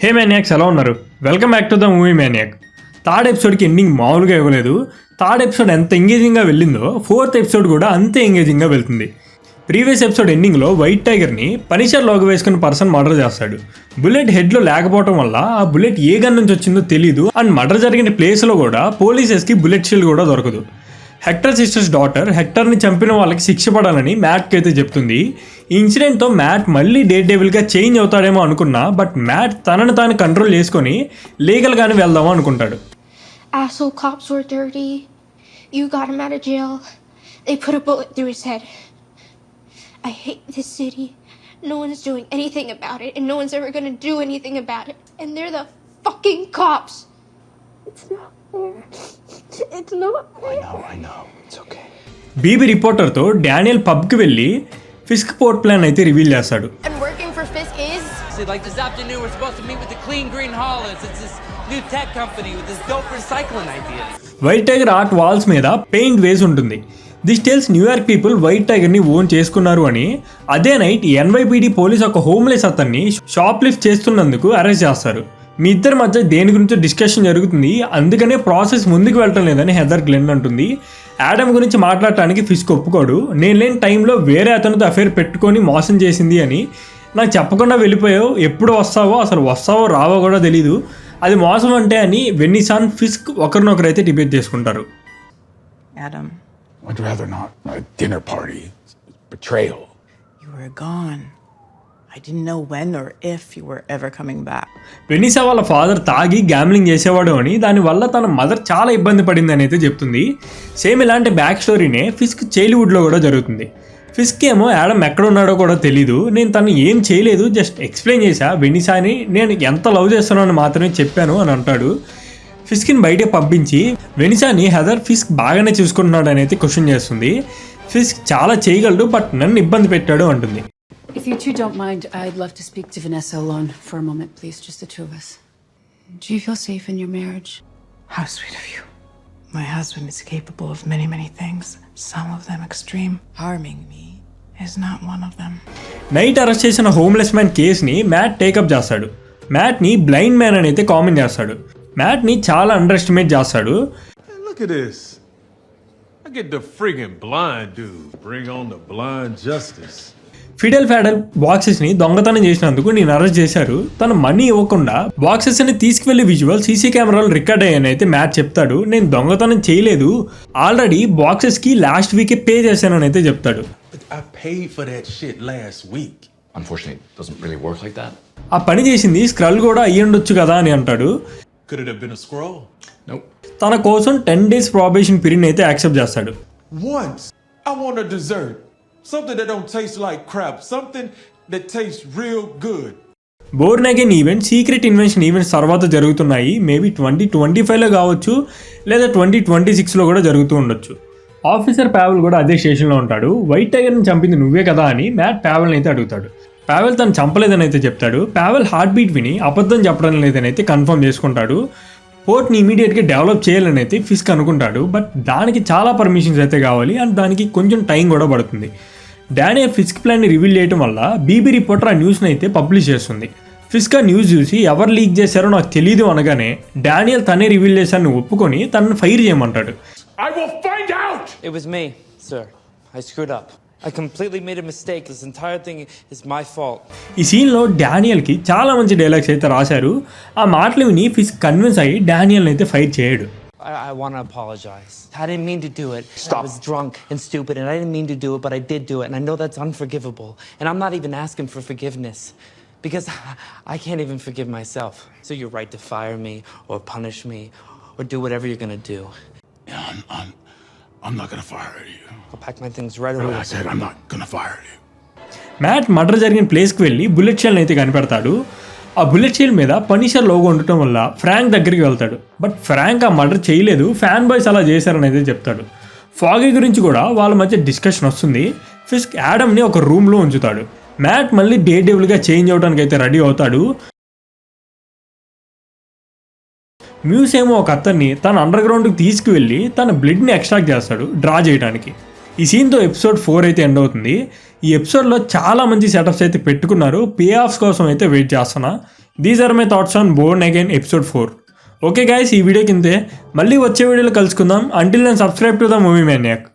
హే maniacs ఎలా ఉన్నారు? Welcome back to the movie maniac. Third ఎపిసోడ్కి ఎండింగ్ మామూలుగా ఇవ్వలేదు. థర్డ్ ఎపిసోడ్ ఎంత ఎంగేజింగ్గా వెళ్ళిందో ఫోర్త్ ఎపిసోడ్ కూడా అంతే ఎంగేజింగ్గా వెళ్తుంది. ప్రీవియస్ ఎపిసోడ్ ఎండింగ్లో వైట్ టైగర్ని పనిషర్ లోకి వేసుకున్న పర్సన్ మర్డర్ చేస్తాడు. బుల్లెట్ హెడ్లో లేకపోవడం వల్ల ఆ బుల్లెట్ ఏ గన్ నుంచి వచ్చిందో తెలీదు. అండ్ మర్డర్ జరిగిన ప్లేస్లో కూడా పోలీసెస్కి బుల్లెట్ షీల్డ్ కూడా దొరకదు. హెక్టర్ సిస్టర్స్ డాటర్ హెక్టర్ని చంపిన వాళ్ళకి శిక్ష పడాలని మ్యాట్కి అయితే చెప్తుంది. ఈ ఇన్సిడెంట్తో మ్యాట్ మళ్ళీ డేర్ డెవిల్గా చేంజ్ అవుతాడేమో అనుకున్నా, బట్ మ్యాట్ తనను తాను కంట్రోల్ చేసుకొని లీగల్గానే వెళ్దామో అనుకుంటాడు. Asshole cops were dirty. You got him out of jail. They put a bullet through his head. I hate this city. No one's doing anything about it, and no one's ever gonna do anything about it. And they're the fucking cops. It's not fair. It's not fair. I know. It's okay. BB రిపోర్టర్తో Daniel పబ్కి వెళ్ళి Fisk port plan అయితే reveal చేస్తాడు. And working for Fisk is... Like this afternoon we're supposed to meet with the Clean Green Hollands. It's this new tech company with this dope recycling idea. White tiger art walls మీద paint వేసి ఉంటుంది. This tells New York people white టైగర్ని own చేసుకున్నారు అని. అదే night NYPD police ఒక homeless అతన్ని shoplift చేస్తున్నందుకు అరెస్ట్ చేస్తారు. మీ ఇద్దరి మధ్య దేని గురించి డిస్కషన్ జరుగుతుంది, అందుకనే ప్రాసెస్ ముందుకు వెళ్ళటం లేదని హెదర్ గ్లెన్ అంటుంది. యాడమ్ గురించి మాట్లాడటానికి ఫిస్క్ ఒప్పుకోడు. నేను లేని టైంలో వేరే అతనితో అఫేర్ పెట్టుకొని మోసం చేసింది అని. నాకు చెప్పకుండా వెళ్ళిపోయావు, ఎప్పుడు వస్తావో, అసలు వస్తావో రావో కూడా తెలీదు, అది మోసం అంటే అని వెన్నిసాన్ ఫిస్క్ ఒకరినొకరైతే డిబేట్ చేసుకుంటారు. Adam, I'd rather not. A dinner party. Betrayal. you were gone. I didn't know when or if you were ever coming back. Vanessa వాళ్ళ ఫాదర్ తాగి గ్యామ్లింగ్ చేసేవాడు అని, దానివల్ల తన మదర్ చాలా ఇబ్బంది పడిందని అయితే చెప్తుంది. సేమ్ ఇలాంటి బ్యాక్ స్టోరీనే ఫిస్క్ చైల్డ్హుడ్లో కూడా జరుగుతుంది. ఫిస్క్ ఏమో యాడమ్ ఎక్కడ ఉన్నాడో కూడా తెలీదు. నేను తను ఏం చేయలేదు, జస్ట్ ఎక్స్ప్లెయిన్ చేశా, వెనిసాని నేను ఎంత లవ్ చేస్తానో అని మాత్రమే చెప్పాను అని అంటాడు. ఫిస్క్ని బయటకు పంపించి వెనిసాని హెదర్ ఫిస్క్ బాగానే చూసుకుంటున్నాడు అని అయితే క్వశ్చన్ చేస్తుంది. ఫిస్క్ చాలా చేయగలడు, బట్ నన్ను ఇబ్బంది పెట్టాడు అంటుంది. If you two don't mind, I'd love to speak to Vanessa alone for a moment, please. Just the two of us. Do you feel safe in your marriage? How sweet of you. My husband is capable of many, many things. Some of them extreme. Harming me is not one of them. Night arrest చేసిన homeless man కేసుని mat take up చేస్తాడు. Matinee blind man అని అయితే comment చేస్తాడు. Matinee చాలా under estimate చేస్తాడు. Hey, look at this. I get the friggin' blind dude. Bring on the blind justice. Fiddle Faddle బాక్సెస్ని దొంగతనం చేసినందుకు నేను అరెస్ట్ చేశారు. తను మనీ ఇవ్వకుండా బాక్సెస్ని తీసుకువెళ్ళి విజువల్ సీసీ కెమెరాలు రికార్డ్ అయ్యాయని అయితే మ్యాట్ చెప్తాడు. నేను దొంగతనం చేయలేదు, ఆల్రెడీ బాక్సెస్కి లాస్ట్ వీకే పే చేశానని అయితే చెప్తాడు. I paid for that shit last week. Unfortunately, it doesn't really work like that. ఆ పని చేసింది స్క్రల్ కూడా అయ్యుండొచ్చు కదా అని అంటాడు. Could it have been a scroll? Nope. తన కోసం 10 days ప్రాబేషన్ పీరియడ్ అయితే యాక్సెప్ట్ చేస్తాడు. Once. I want a dessert. Something that don't taste like crap. Something that tastes real good. Born again event, secret invention events తర్వాత జరుగుతున్నాయి. Maybe 2025లో కావచ్చు, లేదా 2026లో కూడా జరుగుతూ ఉండొచ్చు. ఆఫీసర్ పావెల్ కూడా అదే స్టేషన్లో ఉంటాడు. వైట్ టైగర్ని చంపింది నువ్వే కదా అని మ్యాట్ పావెల్ని అయితే అడుగుతాడు. పావెల్ తను చంపలేదని అయితే చెప్తాడు. పావెల్ హార్ట్ బీట్ విని అబద్ధం చెప్పడం లేదని అయితే కన్ఫర్మ్ చేసుకుంటాడు. పోర్ట్ని ఇమీడియట్గా డెవలప్ చేయాలని అయితే ఫిస్క్ అనుకుంటాడు, బట్ దానికి చాలా పర్మిషన్స్ అయితే కావాలి అండ్ దానికి కొంచెం టైం కూడా పడుతుంది. డానియల్ ఫిస్క్ ప్లాన్ని రివీల్ చేయడం వల్ల బీబీ రిపోర్టర్ ఆ న్యూస్ని అయితే పబ్లిష్ చేస్తుంది. ఫిస్క్ ఆ న్యూస్ చూసి ఎవరు లీక్ చేశారో నాకు తెలీదు అనగానే డానియల్ తనే రివీల్ చేశారని ఒప్పుకొని తనను fire చేయమంటాడు. I will find out! It was me, sir. I screwed up. I completely made a mistake. This entire thing is my fault. ఈ సీన్లో డానియల్కి చాలా మంచి డైలాగ్స్ అయితే రాశారు. ఆ మాటలు విని ఫిస్క్ కన్విన్స్ అయ్యి డానియల్ని అయితే ఫైర్ చేయడు. I want to apologize. I didn't mean to do it. Stop. I was drunk and stupid, and I didn't mean to do it, but I did do it, and I know that's unforgivable. And I'm not even asking for forgiveness, because I can't even forgive myself. So you're right to fire me, or punish me, or do whatever you're gonna do. Yeah, I'm not gonna fire you. I'll pack my things right away. I said I'm not gonna fire you. Matt murder జరిగిన ప్లేస్కి వెళ్ళి bullet షెల్ని అయితే కనిపెడతాడు. ఆ bullet shell మీద Punisher logo ఉండటం వల్ల ఫ్రాంక్ దగ్గరికి వెళ్తాడు. బట్ ఫ్రాంక్ ఆ మర్డర్ చేయలేదు, ఫ్యాన్ బాయ్స్ అలా చేశారని అయితే చెప్తాడు. ఫాగీ గురించి కూడా వాళ్ళ మధ్య డిస్కషన్ వస్తుంది. ఫిస్క్ యాడమ్ని ఒక రూమ్లో ఉంచుతాడు. మ్యాట్ మళ్ళీ డేర్ డెవిల్గా చేంజ్ అవడానికి అయితే రెడీ అవుతాడు. మ్యూస్ ఏమో ఒక అతన్ని తన అండర్ గ్రౌండ్కి తీసుకువెళ్ళి తన బ్లడ్ని ఎక్స్ట్రాక్ట్ చేస్తాడు డ్రా చేయడానికి. ఈ సీన్తో ఎపిసోడ్ 4 అయితే ఎండ్ అవుతుంది. ఈ ఎపిసోడ్లో చాలా మంచి సెటప్స్ అయితే పెట్టుకున్నారు. పే ఆఫ్స్ కోసం అయితే వెయిట్ చేస్తున్నా. These are my thoughts on Born Again episode 4. Okay guys, ఈ వీడియో కిందే మళ్ళీ వచ్చే వీడియోలో కలుసుకుందాం. Until then subscribe to the movie maniac.